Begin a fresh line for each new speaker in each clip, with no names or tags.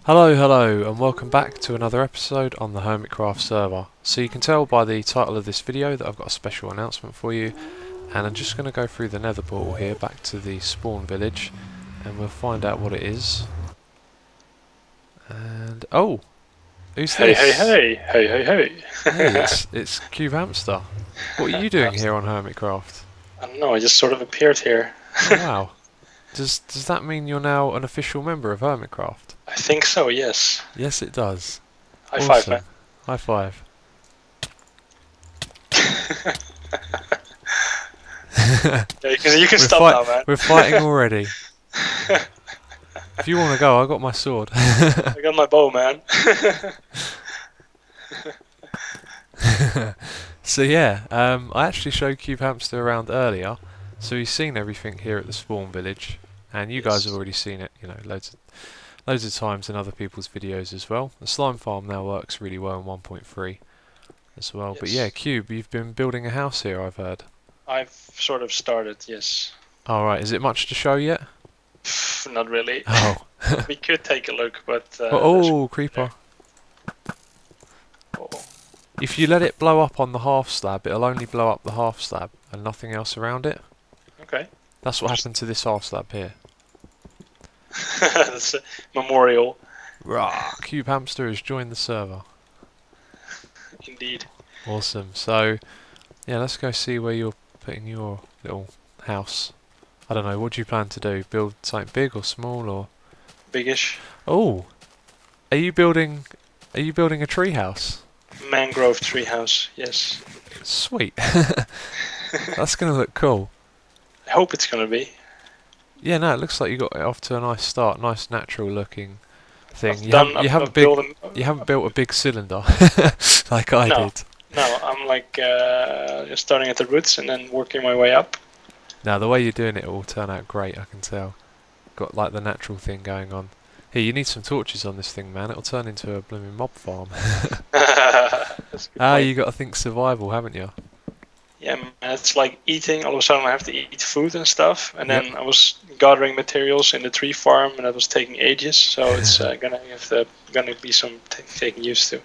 Hello, and welcome back to another episode on the Hermitcraft server. So you can tell by the title of this video that I've got a special announcement for you, and I'm just going to go through the nether portal here back to the spawn village, and we'll find out what it is. And oh, who's
Hey,
this?
hey, hey, hey, hey, hey.
Hey, it's Cube Hamster. What are you doing here on Hermitcraft?
I don't know, I just sort of appeared here.
Oh wow. Does that mean you're now an official member of Hermitcraft?
I think so, yes.
Yes, it does.
High
Awesome.
five, man.
High five.
Yeah, you can stop now, man.
We're fighting already. If you want to go, I got my sword.
I got my bow, man.
So yeah, I actually showed Cube Hamster around earlier, so he's seen everything here at the spawn village, and you guys have already seen it, you know, loads of times in other people's videos as well. The slime farm now works really well in 1.3 as well.
Yes.
But yeah, Cube, you've been building a house here, I've heard.
I've sort of started, yes.
Alright, is it much to show yet?
Not really.
Oh.
We could take a look, but...
oh, creeper.
Oh.
If you let it blow up on the half slab, it'll only blow up the half slab and nothing else around it.
Okay.
That's what happened to this half slab here.
That's a memorial.
Rah! Cube Hamster has joined the server.
Indeed.
Awesome. So, yeah, let's go see where you're putting your little house. I don't know, what do you plan to do? Build something big or small or...
Biggish.
Oh! Are you building a tree house?
Mangrove treehouse, yes.
Sweet. That's gonna look cool.
I hope it's gonna be.
Yeah, no, it looks like you got it off to a nice start, nice natural looking thing. You haven't built a big cylinder like I did.
No, I'm like just starting at the roots and then working my way up.
Now the way you're doing it will turn out great, I can tell. Got like the natural thing going on. Here, you need some torches on this thing, man. It'll turn into a blooming mob farm. You got to think survival, haven't you?
Yeah, man, it's like eating. All of a sudden I have to eat food and stuff, and then I was gathering materials in the tree farm, and that was taking ages. So it's gonna be some taking used to.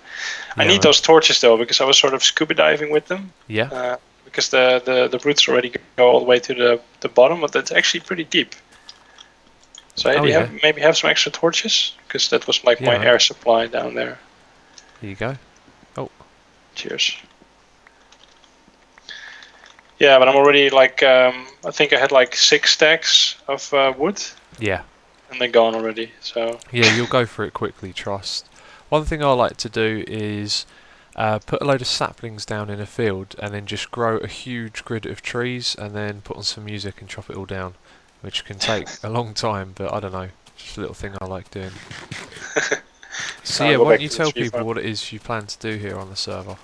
I need those torches though, because I was sort of scuba diving with them.
Yeah.
Because the roots already go all the way to the bottom, but that's actually pretty deep. So maybe have some extra torches, because that was like my air supply down there.
Here you go. Oh.
Cheers. Yeah, but I'm already like, I think I had like 6 stacks of wood.
Yeah.
And they're gone already, so...
Yeah, you'll go for it quickly, trust. One thing I like to do is put a load of saplings down in a field and then just grow a huge grid of trees and then put on some music and chop it all down, which can take a long time, but I don't know, just a little thing I like doing. So yeah, why don't you tell people what it is you plan to do here on the server?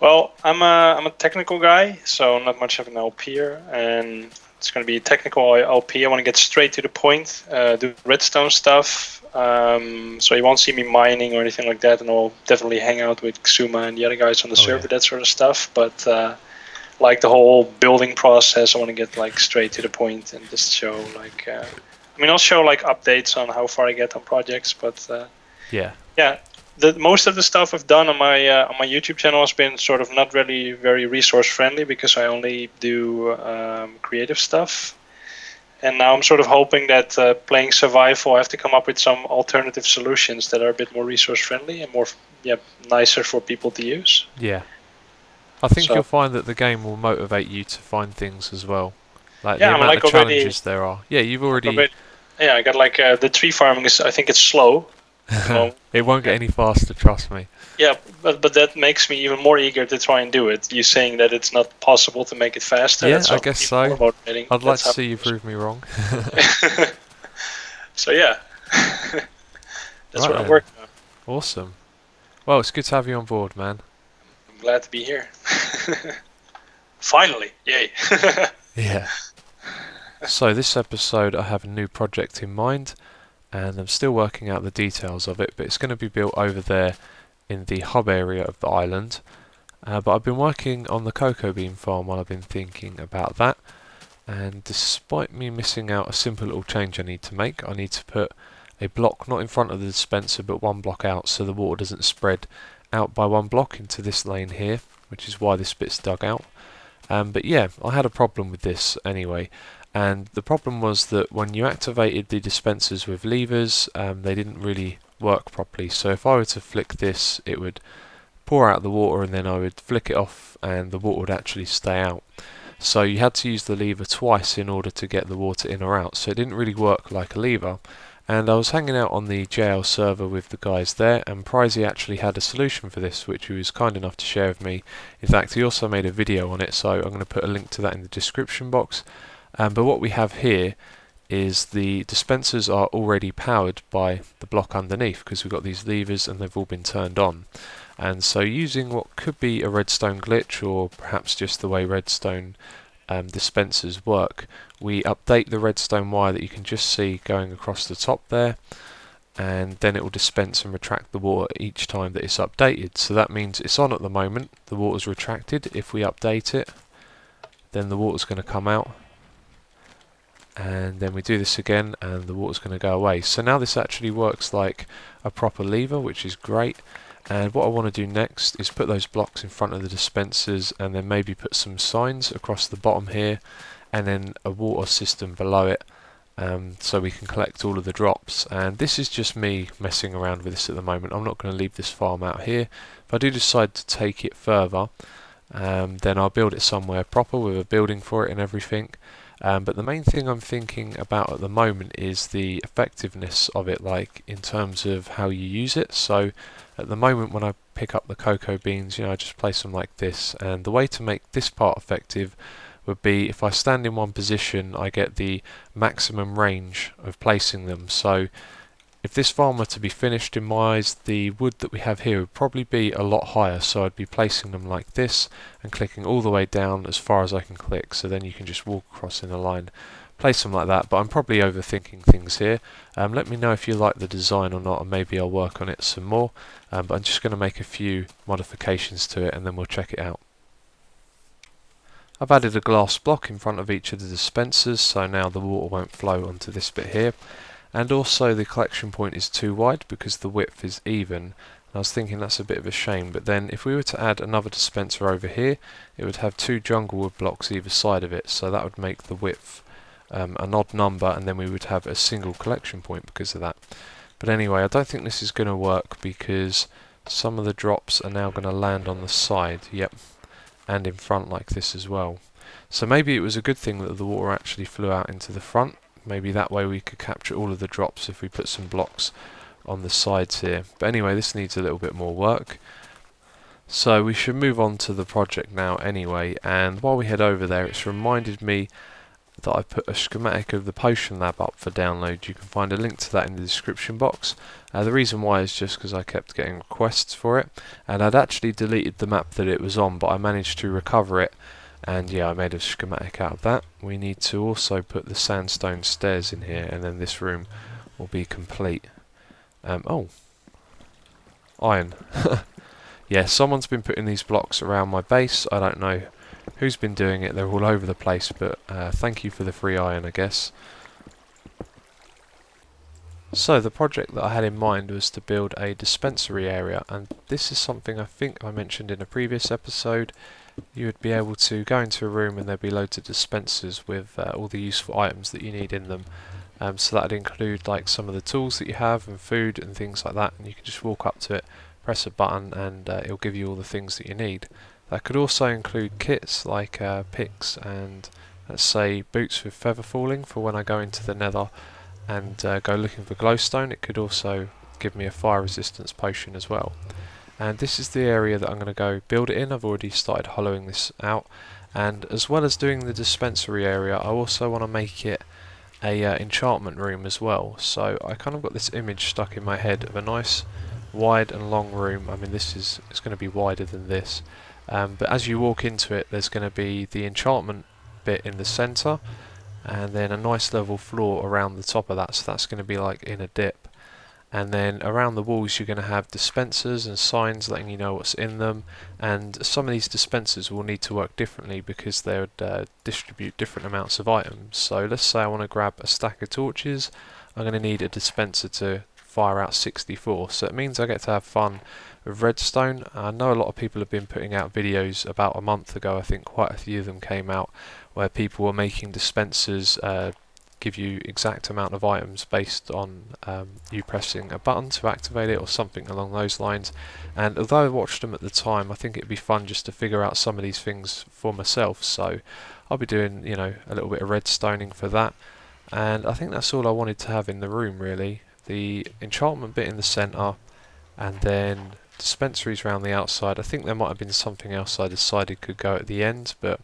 Well, I'm a technical guy, so not much of an LPer, and it's going to be a technical LP. I want to get straight to the point, do redstone stuff, so you won't see me mining or anything like that, and I'll definitely hang out with Xuma and the other guys on the server, that sort of stuff, but like the whole building process, I want to get like straight to the point and just show like, I'll show like updates on how far I get on projects, but yeah. Most of the stuff I've done on my YouTube channel has been sort of not really very resource friendly, because I only do creative stuff. And now I'm sort of hoping that playing survival, I have to come up with some alternative solutions that are a bit more resource friendly and more nicer for people to use.
Yeah. I think you'll find that the game will motivate you to find things as well. Like the amount of challenges there are. Yeah, you've already...
I got like the tree farming is, I think it's slow.
It won't get any faster, trust me.
Yeah, but that makes me even more eager to try and do it. You saying that it's not possible to make it faster?
Yeah, I guess so. I'd like to see you prove me wrong.
So yeah, that's what I'm working on.
Awesome. Well, it's good to have you on board, man.
I'm glad to be here. Finally, yay.
Yeah. So this episode I have a new project in mind, and I'm still working out the details of it, but it's going to be built over there in the hub area of the island. But I've been working on the cocoa bean farm while I've been thinking about that, and despite me missing out a simple little change I need to make, I need to put a block not in front of the dispenser but one block out, so the water doesn't spread out by one block into this lane here, which is why this bit's dug out. But yeah, I had a problem with this anyway, and the problem was that when you activated the dispensers with levers, they didn't really work properly. So if I were to flick this, it would pour out the water, and then I would flick it off and the water would actually stay out. So you had to use the lever twice in order to get the water in or out, so it didn't really work like a lever. And I was hanging out on the JL server with the guys there, and Preisi actually had a solution for this, which he was kind enough to share with me. In fact, he also made a video on it, so I'm going to put a link to that in the description box. But what we have here is the dispensers are already powered by the block underneath, because we've got these levers and they've all been turned on. And so using what could be a redstone glitch, or perhaps just the way redstone dispensers work, we update the redstone wire that you can just see going across the top there, and then it will dispense and retract the water each time that it's updated. So that means it's on at the moment, the water's retracted. If we update it, then the water's going to come out, and then we do this again and the water's going to go away. So now this actually works like a proper lever, which is great. And what I want to do next is put those blocks in front of the dispensers, and then maybe put some signs across the bottom here, and then a water system below it, so we can collect all of the drops. And this is just me messing around with this at the moment. I'm not going to leave this farm out here. If I do decide to take it further, then I'll build it somewhere proper with a building for it and everything. But the main thing I'm thinking about at the moment is the effectiveness of it, like in terms of how you use it. So at the moment when I pick up the cocoa beans, I just place them like this, and the way to make this part effective would be if I stand in one position, I get the maximum range of placing them. So if this farm were to be finished, in my eyes, the wood that we have here would probably be a lot higher, so I'd be placing them like this and clicking all the way down as far as I can click, so then you can just walk across in a line, place them like that. But I'm probably overthinking things here. Let me know if you like the design or not, and maybe I'll work on it some more. But I'm just going to make a few modifications to it and then we'll check it out. I've added a glass block in front of each of the dispensers, so now the water won't flow onto this bit here. And also the collection point is too wide because the width is even. And I was thinking that's a bit of a shame, but then if we were to add another dispenser over here, it would have two jungle wood blocks either side of it, so that would make the width an odd number, and then we would have a single collection point because of that. But anyway, I don't think this is going to work because some of the drops are now going to land on the side, yep, and in front like this as well. So maybe it was a good thing that the water actually flew out into the front. Maybe that way we could capture all of the drops if we put some blocks on the sides here. But anyway, this needs a little bit more work. So we should move on to the project now anyway, and while we head over there, it's reminded me that I put a schematic of the Potion Lab up for download. You can find a link to that in the description box. The reason why is just because I kept getting requests for it, and I'd actually deleted the map that it was on, but I managed to recover it. And yeah, I made a schematic out of that. We need to also put the sandstone stairs in here, and then this room will be complete. Oh, iron. Yeah, someone's been putting these blocks around my base. I don't know who's been doing it. They're all over the place, but thank you for the free iron, I guess. So the project that I had in mind was to build a dispensary area, and this is something I think I mentioned in a previous episode. You would be able to go into a room and there'd be loads of dispensers with all the useful items that you need in them. So that would include like some of the tools that you have and food and things like that, and you can just walk up to it, press a button, and it'll give you all the things that you need. That could also include kits like picks and, let's say, boots with feather falling for when I go into the nether and go looking for glowstone. It could also give me a fire resistance potion as well. And this is the area that I'm going to go build it in. I've already started hollowing this out, and as well as doing the dispensary area, I also want to make it a enchantment room as well. So I kind of got this image stuck in my head of a nice wide and long room. I mean, it's going to be wider than this, but as you walk into it, there's going to be the enchantment bit in the centre, and then a nice level floor around the top of that, so that's going to be like in a dip. And then around the walls you're going to have dispensers and signs letting you know what's in them, and some of these dispensers will need to work differently because they would distribute different amounts of items. So let's say I want to grab a stack of torches, I'm going to need a dispenser to fire out 64, so it means I get to have fun with redstone. I know a lot of people have been putting out videos about a month ago, I think quite a few of them came out, where people were making dispensers give you exact amount of items based on you pressing a button to activate it or something along those lines. And although I watched them at the time, I think it'd be fun just to figure out some of these things for myself, so I'll be doing, you know, a little bit of redstoning for that. And I think that's all I wanted to have in the room really. The enchantment bit in the centre, and then dispensaries around the outside. I think there might have been something else I decided could go at the end, but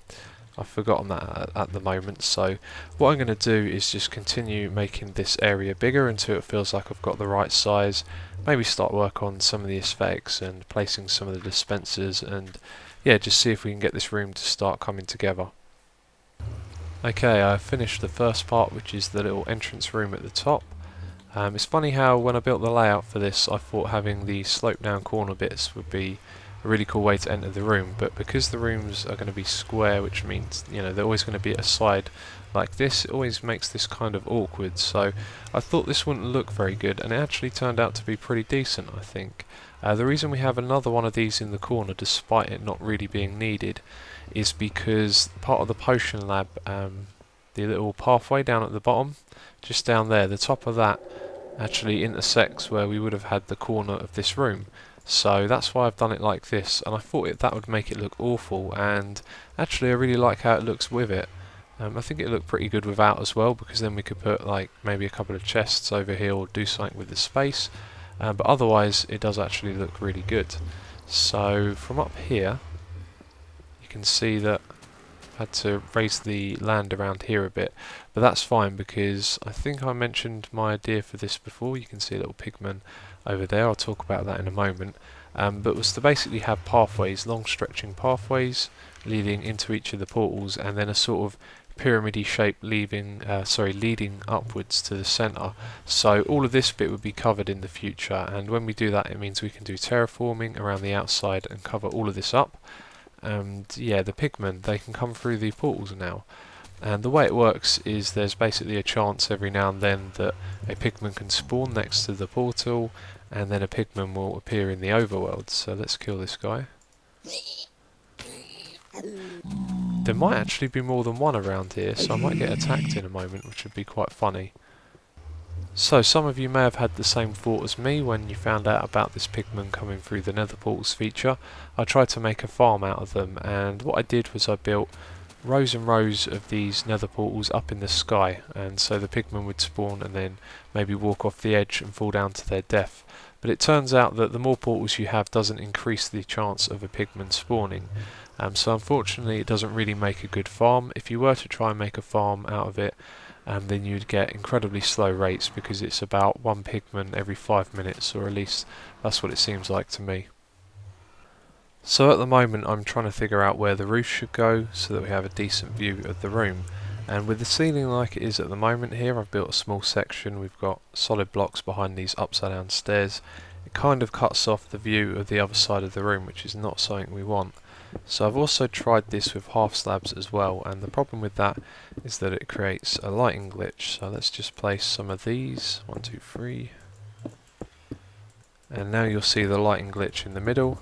I've forgotten that at the moment. So what I'm going to do is just continue making this area bigger until it feels like I've got the right size. Maybe start work on some of the aesthetics and placing some of the dispensers, and yeah, just see if we can get this room to start coming together. Okay, I've finished the first part, which is the little entrance room at the top. It's funny how when I built the layout for this, I thought having the slope down corner bits would be a really cool way to enter the room, but because the rooms are going to be square, which means, you know, they're always going to be at a side like this, it always makes this kind of awkward. So I thought this wouldn't look very good, and it actually turned out to be pretty decent, I think. The reason we have another one of these in the corner, despite it not really being needed, is because part of the potion lab, the little pathway down at the bottom, just down there, the top of that actually intersects where we would have had the corner of this room. So that's why I've done it like this, and I thought that would make it look awful, and actually I really like how it looks with it. I think it looked pretty good without as well, because then we could put like maybe a couple of chests over here or do something with the space, but otherwise it does actually look really good. So from up here you can see that I had to raise the land around here a bit, but that's fine because I think I mentioned my idea for this before. You can see a little pigman over there, I'll talk about that in a moment, but was to basically have pathways, long stretching pathways leading into each of the portals, and then a sort of pyramidy shape leading upwards to the centre. So all of this bit would be covered in the future, and when we do that it means we can do terraforming around the outside and cover all of this up. And yeah, the pigmen, they can come through the portals now. And the way it works is there's basically a chance every now and then that a pigman can spawn next to the portal, and then a pigman will appear in the overworld. So let's kill this guy. There might actually be more than one around here, so I might get attacked in a moment, which would be quite funny. So some of you may have had the same thought as me when you found out about this pigman coming through the nether portals feature. I tried to make a farm out of them, and what I did was I built rows and rows of these nether portals up in the sky, and so the pigmen would spawn and then maybe walk off the edge and fall down to their death. But it turns out that the more portals you have doesn't increase the chance of a pigman spawning. So unfortunately it doesn't really make a good farm. If you were to try and make a farm out of it, then you'd get incredibly slow rates because it's about one pigman every 5 minutes, or at least that's what it seems like to me. So at the moment I'm trying to figure out where the roof should go so that we have a decent view of the room. And with the ceiling like it is at the moment here, I've built a small section. We've got solid blocks behind these upside down stairs. It kind of cuts off the view of the other side of the room, which is not something we want. So I've also tried this with half slabs as well, and the problem with that is that it creates a lighting glitch. So let's just place some of these, 1, 2, 3, and now you'll see the lighting glitch in the middle.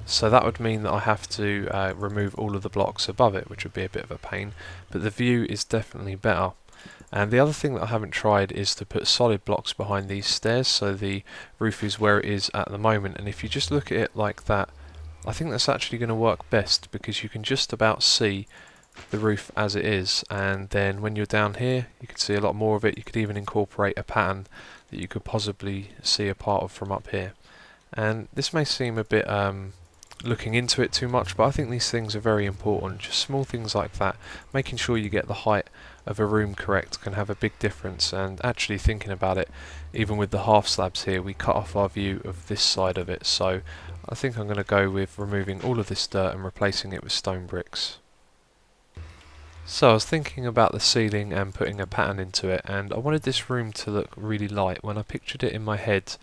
So that would mean that I have to remove all of the blocks above it, which would be a bit of a pain, but the view is definitely better. And the other thing that I haven't tried is to put solid blocks behind these stairs, so the roof is where it is at the moment, and if you just look at it like that, I think that's actually going to work best because you can just about see the roof as it is, and then when you're down here you can see a lot more of it. You could even incorporate a pattern that you could possibly see a part of from up here. And this may seem a bit looking into it too much, but I think these things are very important. Just small things like that, making sure you get the height of a room correct, can have a big difference. And actually thinking about it, even with the half slabs here, we cut off our view of this side of it, so I think I'm going to go with removing all of this dirt and replacing it with stone bricks. So I was thinking about the ceiling and putting a pattern into it, and I wanted this room to look really light. When I pictured it in my head,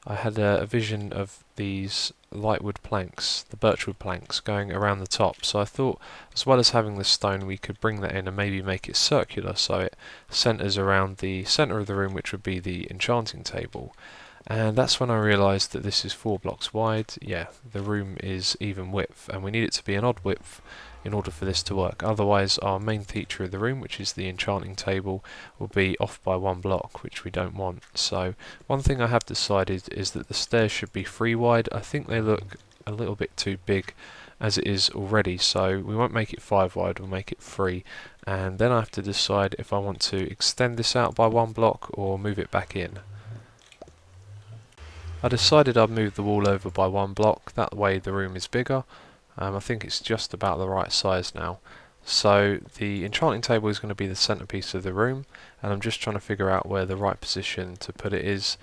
I had a vision of these lightwood planks, the birchwood planks, going around the top. So I thought, as well as having the stone, we could bring that in and maybe make it circular, so it centres around the centre of the room, which would be the enchanting table. And that's when I realised that this is 4 blocks wide. Yeah, the room is even width, and we need it to be an odd width in order for this to work. Otherwise, our main feature of the room, which is the enchanting table, will be off by 1 block, which we don't want. So one thing I have decided is that the stairs should be 3 wide. I think they look a little bit too big as it is already, so we won't make it 5 wide, we'll make it 3. And then I have to decide if I want to extend this out by 1 block or move it back in. I decided I'd move the wall over by 1 block, that way the room is bigger. I think it's just about the right size now. So the enchanting table is going to be the centerpiece of the room, and I'm just trying to figure out where the right position to put it is.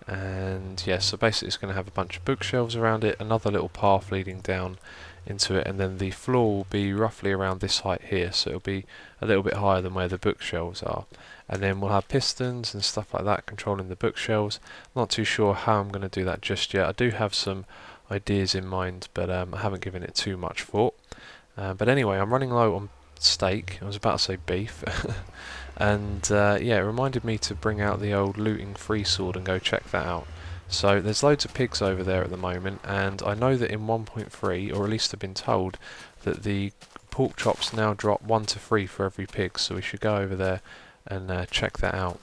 And yeah, so basically it's going to have a bunch of bookshelves around it, another little path leading down into it, and then the floor will be roughly around this height here, so it'll be a little bit higher than where the bookshelves are. And then we'll have pistons and stuff like that controlling the bookshelves. Not too sure how I'm going to do that just yet. I do have some ideas in mind, but I haven't given it too much thought. But anyway, I'm running low on steak. I was about to say beef. And yeah, it reminded me to bring out the old looting free sword and go check that out. So there's loads of pigs over there at the moment, and I know that in 1.3, or at least I've been told, that the pork chops now drop 1 to 3 for every pig, so we should go over there and check that out.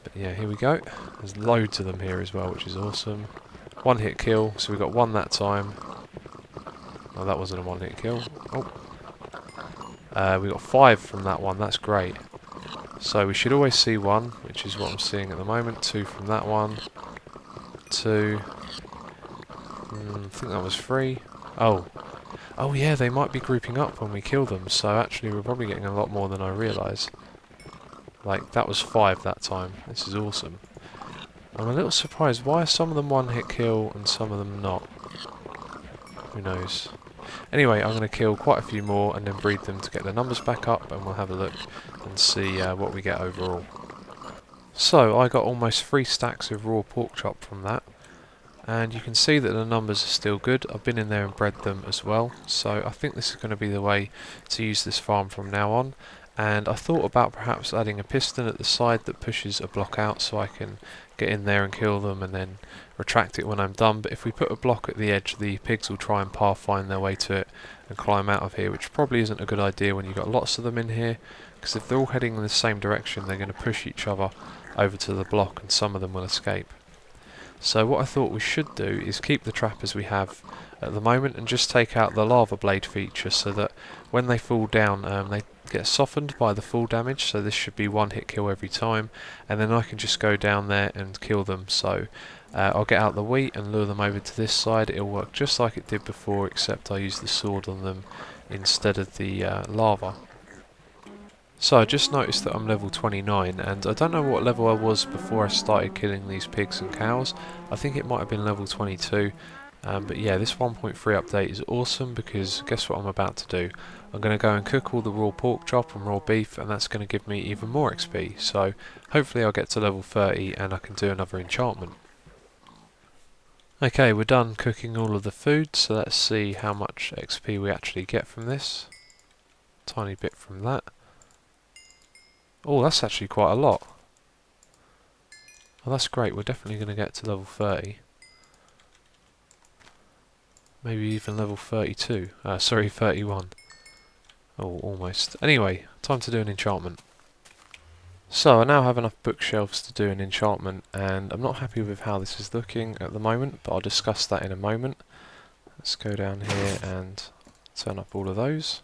But yeah, here we go. There's loads of them here as well, which is awesome. 1 hit kill, so we got 1 that time. Oh, that wasn't a 1 hit kill. Oh. We got 5 from that one, that's great. So we should always see 1, which is what I'm seeing at the moment. 2 from that one. 2. I think that was 3. Oh. Oh yeah, they might be grouping up when we kill them, so actually we're probably getting a lot more than I realise. Like, that was 5 that time. This is awesome. I'm a little surprised. Why are some of them 1 hit kill and some of them not? Who knows? Anyway, I'm going to kill quite a few more and then breed them to get the numbers back up, and we'll have a look and see what we get overall. So, I got almost 3 stacks of raw pork chop from that, and you can see that the numbers are still good. I've been in there and bred them as well, so I think this is going to be the way to use this farm from now on. And I thought about perhaps adding a piston at the side that pushes a block out so I can get in there and kill them and then retract it when I'm done. But if we put a block at the edge, the pigs will try and pathfind their way to it and climb out of here, which probably isn't a good idea when you've got lots of them in here, because if they're all heading in the same direction, they're going to push each other over to the block and some of them will escape. So what I thought we should do is keep the trap as we have at the moment and just take out the lava blade feature so that when they fall down they get softened by the fall damage, so this should be 1 hit kill every time, and then I can just go down there and kill them. So I'll get out the wheat and lure them over to this side. It'll work just like it did before, except I use the sword on them instead of the lava. So I just noticed that I'm level 29, and I don't know what level I was before I started killing these pigs and cows. I think it might have been level 22. But yeah, this 1.3 update is awesome, because guess what I'm about to do? I'm going to go and cook all the raw pork chop and raw beef, and that's going to give me even more XP. So hopefully I'll get to level 30 and I can do another enchantment. Okay, we're done cooking all of the food, so let's see how much XP we actually get from this. Tiny bit from that. Oh, that's actually quite a lot. Oh, that's great. We're definitely going to get to level 30. Maybe even level 32. Sorry, 31. Oh, almost. Anyway, time to do an enchantment. So, I now have enough bookshelves to do an enchantment, and I'm not happy with how this is looking at the moment, but I'll discuss that in a moment. Let's go down here and turn up all of those.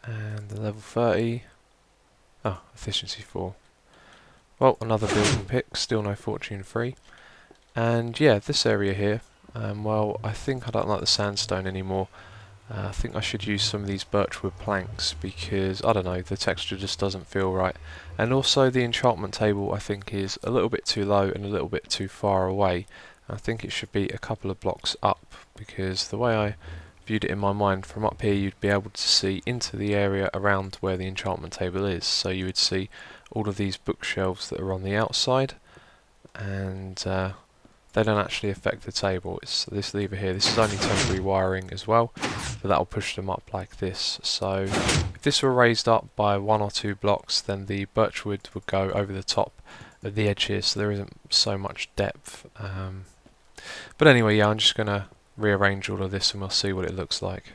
And the level 30. Oh, efficiency 4. Well, another building pick, still no fortune free. And yeah, this area here, well, I think I don't like the sandstone anymore. I think I should use some of these birchwood planks because, I don't know, the texture just doesn't feel right. And also the enchantment table I think is a little bit too low and a little bit too far away. I think it should be a couple of blocks up, because the way I viewed it in my mind, from up here you'd be able to see into the area around where the enchantment table is. So you would see all of these bookshelves that are on the outside, and they don't actually affect the table. It's this lever here. This is only temporary wiring as well, but that'll push them up like this. So if this were raised up by 1 or 2 blocks, then the birchwood would go over the top of the edge here, so there isn't so much depth. But anyway, yeah, I'm just going to rearrange all of this and we'll see what it looks like.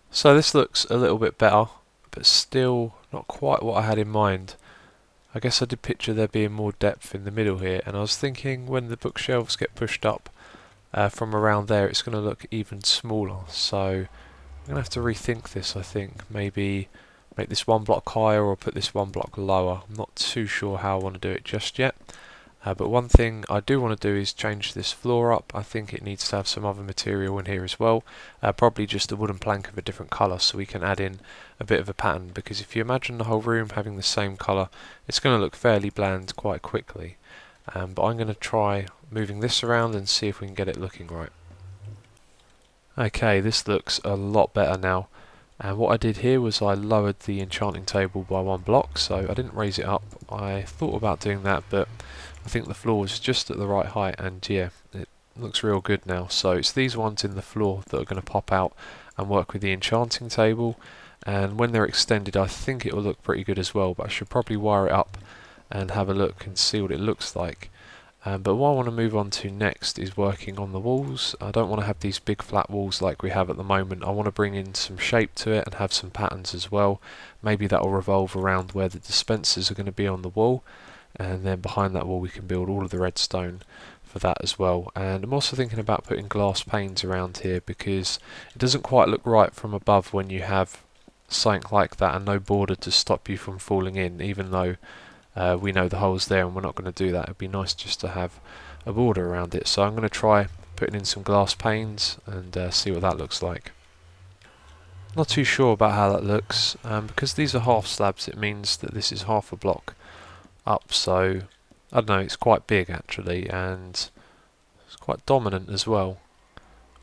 So this looks a little bit better, but still not quite what I had in mind. I guess I did picture there being more depth in the middle here, and I was thinking when the bookshelves get pushed up from around there, it's going to look even smaller. So I'm going to have to rethink this, I think. Maybe make this 1 block higher or put this 1 block lower. I'm not too sure how I want to do it just yet. But one thing I do want to do is change this floor up. I think it needs to have some other material in here as well. Probably just a wooden plank of a different colour so we can add in a bit of a pattern, because if you imagine the whole room having the same colour, it's going to look fairly bland quite quickly. But I'm going to try moving this around and see if we can get it looking right. Okay, this looks a lot better now. And what I did here was I lowered the enchanting table by 1 block, so I didn't raise it up. I thought about doing that, but I think the floor was just at the right height, and yeah, it looks real good now. So it's these ones in the floor that are going to pop out and work with the enchanting table, and when they're extended I think it will look pretty good as well, but I should probably wire it up and have a look and see what it looks like. But what I want to move on to next is working on the walls. I don't want to have these big flat walls like we have at the moment. I want to bring in some shape to it and have some patterns as well. Maybe that will revolve around where the dispensers are going to be on the wall, and then behind that wall we can build all of the redstone for that as well. And I'm also thinking about putting glass panes around here, because it doesn't quite look right from above when you have something like that and no border to stop you from falling in, even though we know the hole's there and we're not going to do that. It'd be nice just to have a border around it. So I'm going to try putting in some glass panes and see what that looks like. Not too sure about how that looks. Because these are half slabs, it means that this is half a block up, so I don't know, it's quite big actually, and it's quite dominant as well.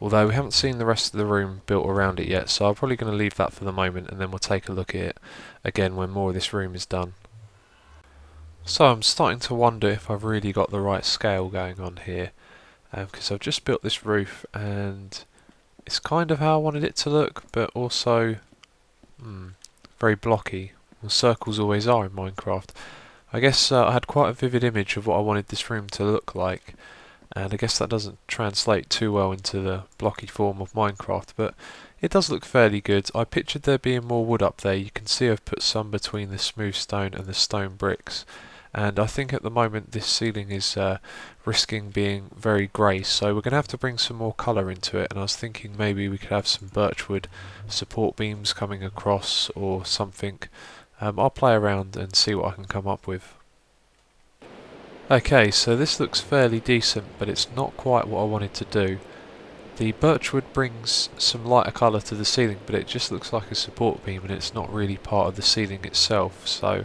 Although we haven't seen the rest of the room built around it yet, so I'm probably going to leave that for the moment and then we'll take a look at it again when more of this room is done. So I'm starting to wonder if I've really got the right scale going on here, because I've just built this roof and it's kind of how I wanted it to look, but also very blocky. Well, circles always are in Minecraft. I guess I had quite a vivid image of what I wanted this room to look like, and I guess that doesn't translate too well into the blocky form of Minecraft, but it does look fairly good. I pictured there being more wood up there. You can see I've put some between the smooth stone and the stone bricks, and I think at the moment this ceiling is risking being very grey, so we're going to have to bring some more colour into it, and I was thinking maybe we could have some birchwood support beams coming across or something. I'll play around and see what I can come up with. Okay, so this looks fairly decent, but it's not quite what I wanted to do. The birchwood brings some lighter colour to the ceiling, but it just looks like a support beam and it's not really part of the ceiling itself, so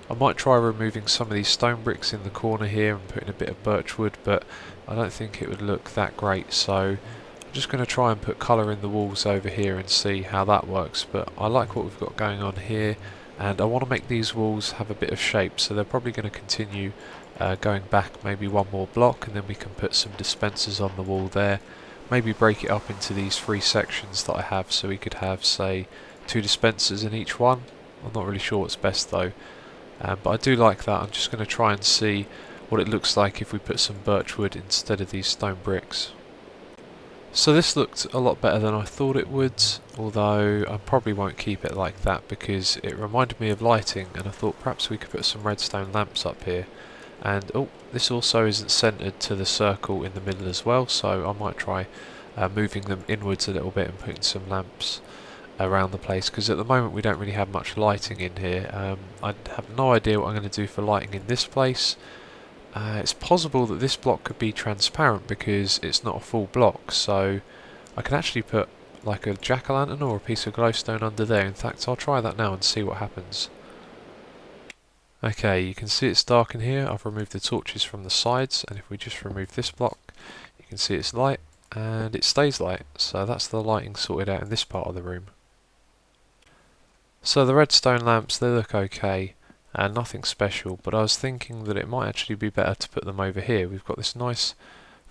I might try removing some of these stone bricks in the corner here and putting a bit of birchwood, but I don't think it would look that great, so I'm just going to try and put colour in the walls over here and see how that works. But I like what we've got going on here, and I want to make these walls have a bit of shape, so they're probably going to continue going back maybe 1 more block, and then we can put some dispensers on the wall there. Maybe break it up into these 3 sections that I have, so we could have, say, 2 dispensers in each one. I'm not really sure what's best though. But I do like that. I'm just going to try and see what it looks like if we put some birchwood instead of these stone bricks. So this looked a lot better than I thought it would, although I probably won't keep it like that because it reminded me of lighting, and I thought perhaps we could put some redstone lamps up here. And oh, this also isn't centered to the circle in the middle as well, so I might try moving them inwards a little bit and putting some lamps around the place, because at the moment we don't really have much lighting in here. I have no idea what I'm going to do for lighting in this place. It's possible that this block could be transparent because it's not a full block, so I can actually put like a jack-o'-lantern or a piece of glowstone under there. In fact, I'll try that now and see what happens. Okay, you can see it's dark in here. I've removed the torches from the sides, and if we just remove this block, you can see it's light and it stays light, so that's the lighting sorted out in this part of the room. So the redstone lamps, they look okay. Nothing special, but I was thinking that it might actually be better to put them over here. We've got this nice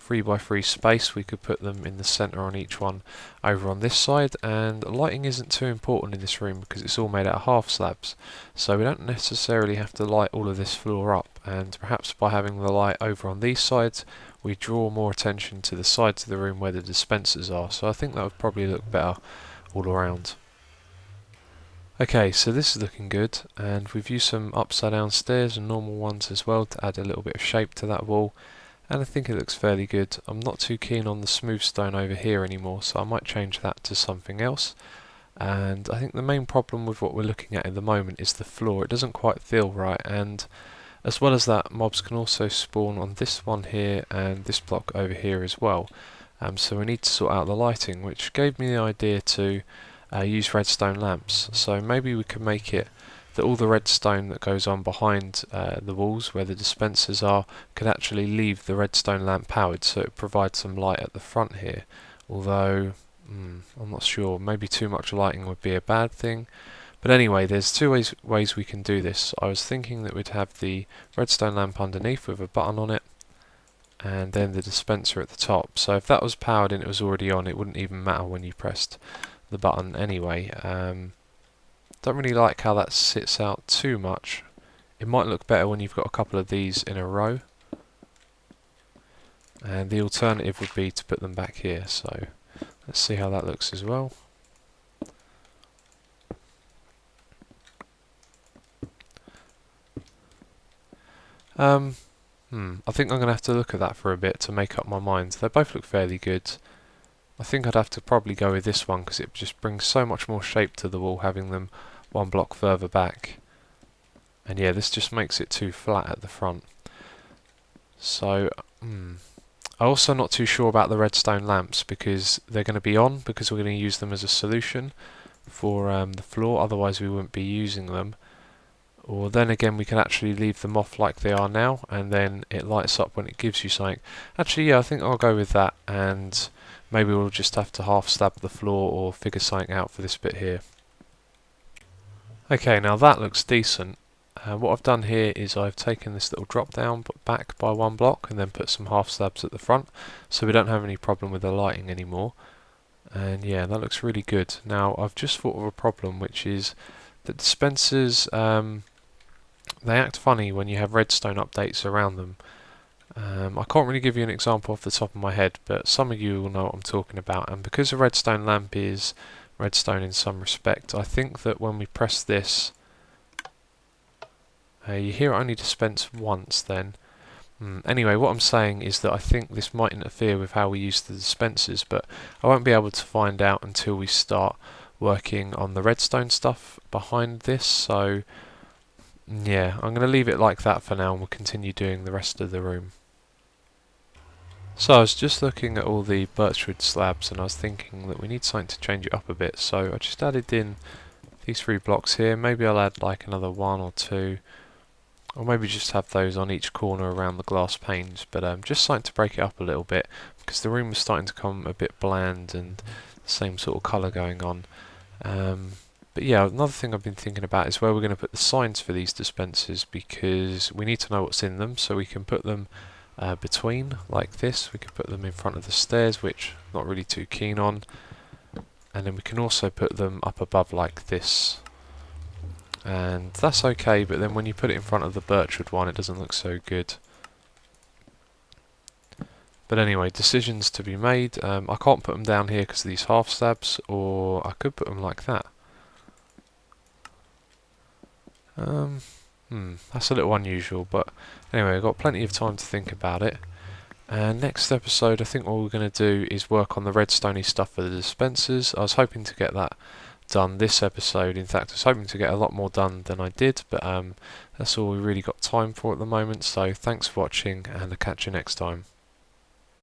3x3 space. We could put them in the center on each one over on this side, and lighting isn't too important in this room because it's all made out of half slabs, so we don't necessarily have to light all of this floor up, and perhaps by having the light over on these sides we draw more attention to the sides of the room where the dispensers are, so I think that would probably look better all around. Okay, so this is looking good, and we've used some upside down stairs and normal ones as well to add a little bit of shape to that wall, and I think it looks fairly good. I'm not too keen on the smooth stone over here anymore, so I might change that to something else. And I think the main problem with what we're looking at the moment is the floor. It doesn't quite feel right, and as well as that, mobs can also spawn on this one here and this block over here as well. So we need to sort out the lighting, which gave me the idea to use redstone lamps. So maybe we could make it that all the redstone that goes on behind the walls where the dispensers are could actually leave the redstone lamp powered, so it provides some light at the front here. Although I'm not sure, maybe too much lighting would be a bad thing. But anyway, there's two ways we can do this. I was thinking that we'd have the redstone lamp underneath with a button on it, and then the dispenser at the top. So if that was powered and it was already on, it wouldn't even matter when you pressed the button anyway. Don't really like how that sits out too much. It might look better when you've got a couple of these in a row. And the alternative would be to put them back here. So let's see how that looks as well. I think I'm going to have to look at that for a bit to make up my mind. They both look fairly good. I think I'd have to probably go with this one because it just brings so much more shape to the wall having them one block further back. And yeah, this just makes it too flat at the front. So, I'm also not too sure about the redstone lamps because they're going to be on because we're going to use them as a solution for the floor, otherwise we wouldn't be using them. Or then again we can actually leave them off like they are now and then it lights up when it gives you something. Actually yeah, I think I'll go with that, and maybe we'll just have to half slab the floor or figure something out for this bit here. Okay, now that looks decent. What I've done here is I've taken this little drop down but back by one block and then put some half slabs at the front so we don't have any problem with the lighting anymore. And yeah, that looks really good. Now I've just thought of a problem, which is that dispensers, they act funny when you have redstone updates around them. I can't really give you an example off the top of my head, but some of you will know what I'm talking about, and because a redstone lamp is redstone in some respect, I think that when we press this, you hear it only dispense once then. Anyway, what I'm saying is that I think this might interfere with how we use the dispensers, but I won't be able to find out until we start working on the redstone stuff behind this, so yeah, I'm going to leave it like that for now and we'll continue doing the rest of the room. So I was just looking at all the birchwood slabs and I was thinking that we need something to change it up a bit, so I just added in these 3 blocks here. Maybe I'll add like another 1 or 2, or maybe just have those on each corner around the glass panes, but just something to break it up a little bit because the room was starting to become a bit bland and the same sort of colour going on. But yeah, another thing I've been thinking about is where we're going to put the signs for these dispensers, because we need to know what's in them, so we can put them between like this. We can put them in front of the stairs, which I'm not really too keen on, and then we can also put them up above like this, and that's okay, but then when you put it in front of the birchwood one it doesn't look so good. But anyway, decisions to be made. I can't put them down here because of these half slabs, or I could put them like that. That's a little unusual, but anyway, I've got plenty of time to think about it. And next episode, I think what we're going to do is work on the redstoney stuff for the dispensers. I was hoping to get that done this episode. In fact, I was hoping to get a lot more done than I did, but that's all we really got time for at the moment. So thanks for watching, and I'll catch you next time.